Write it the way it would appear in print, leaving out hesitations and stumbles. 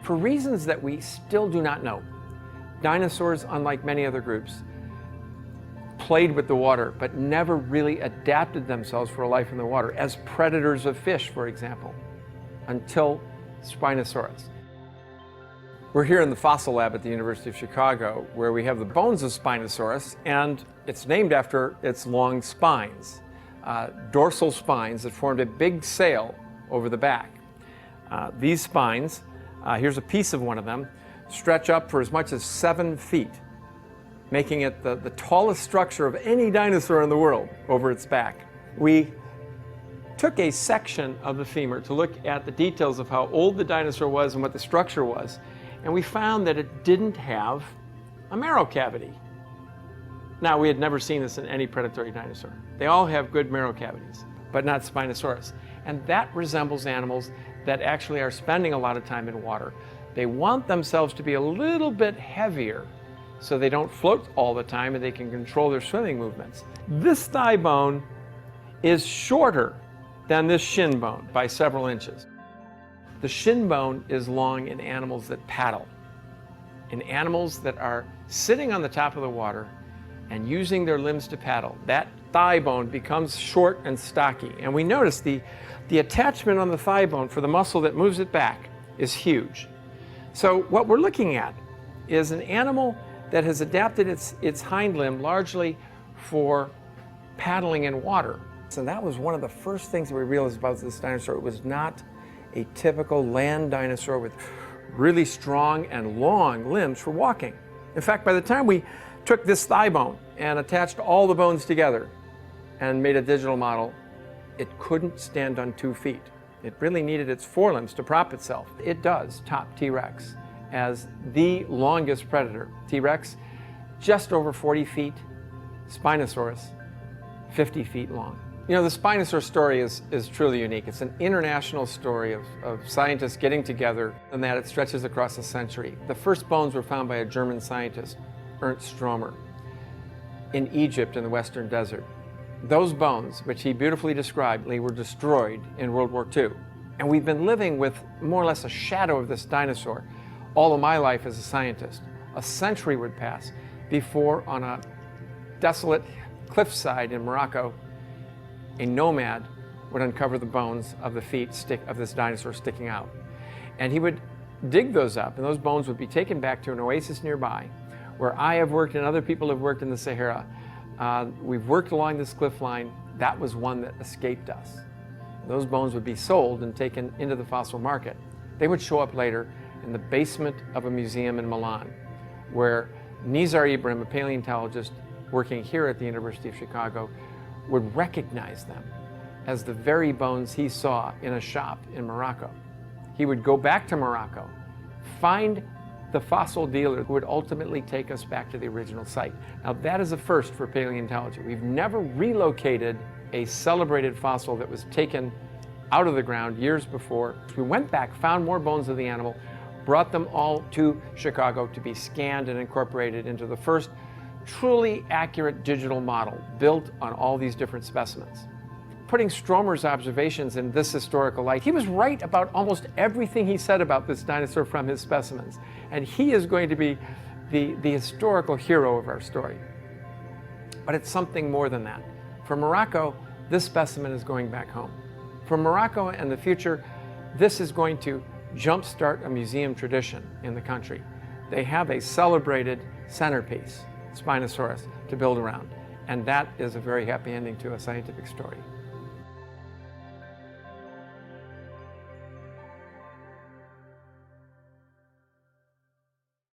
for reasons that we still do not know. Dinosaurs, unlike many other groups, played with the water, but never really adapted themselves for a life in the water, as predators of fish, for example, until Spinosaurus. We're here in the fossil lab at the University of Chicago, where we have the bones of Spinosaurus, and it's named after its long spines, dorsal spines that formed a big sail over the back. These spines, here's a piece of one of them, stretch up for as much as 7 feet, making it the tallest structure of any dinosaur in the world over its back. We took a section of the femur to look at the details of how old the dinosaur was and what the structure was, and we found that it didn't have a marrow cavity. Now, we had never seen this in any predatory dinosaur. They all have good marrow cavities, but not Spinosaurus. And that resembles animals that actually are spending a lot of time in water. They want themselves to be a little bit heavier so they don't float all the time and they can control their swimming movements. This thigh bone is shorter than this shin bone by several inches. The shin bone is long in animals that paddle, in animals that are sitting on the top of the water and using their limbs to paddle. That thigh bone becomes short and stocky. And we notice the attachment on the thigh bone for the muscle that moves it back is huge. So what we're looking at is an animal that has adapted its hind limb largely for paddling in water. So that was one of the first things that we realized about this dinosaur. It was not a typical land dinosaur with really strong and long limbs for walking. In fact, by the time we took this thigh bone and attached all the bones together and made a digital model, it couldn't stand on 2 feet. It really needed its forelimbs to prop itself. It does top T-Rex as the longest predator. T-Rex, just over 40 feet. Spinosaurus, 50 feet long. You know, the Spinosaurus story is truly unique. It's an international story of scientists getting together, and that it stretches across a century. The first bones were found by a German scientist, Ernst Stromer, in Egypt in the Western Desert. Those bones, which he beautifully described, they were destroyed in World War II. And we've been living with more or less a shadow of this dinosaur all of my life as a scientist. A century would pass before, on a desolate cliffside in Morocco, a nomad would uncover the bones of the feet of this dinosaur sticking out. And he would dig those up, and those bones would be taken back to an oasis nearby, where I have worked and other people have worked in the Sahara. We've worked along this cliff line. That was one that escaped us. Those bones would be sold and taken into the fossil market. They would show up later in the basement of a museum in Milan, where Nizar Ibrahim, a paleontologist working here at the University of Chicago, would recognize them as the very bones he saw in a shop in Morocco. He would go back to Morocco, find the fossil dealer who would ultimately take us back to the original site. Now, that is a first for paleontology. We've never relocated a celebrated fossil that was taken out of the ground years before. We went back, found more bones of the animal, brought them all to Chicago to be scanned and incorporated into the first truly accurate digital model built on all these different specimens. Putting Stromer's observations in this historical light, he was right about almost everything he said about this dinosaur from his specimens. And he is going to be the historical hero of our story. But it's something more than that. For Morocco, this specimen is going back home. For Morocco and the future, this is going to jumpstart a museum tradition in the country. They have a celebrated centerpiece, Spinosaurus, to build around. And that is a very happy ending to a scientific story.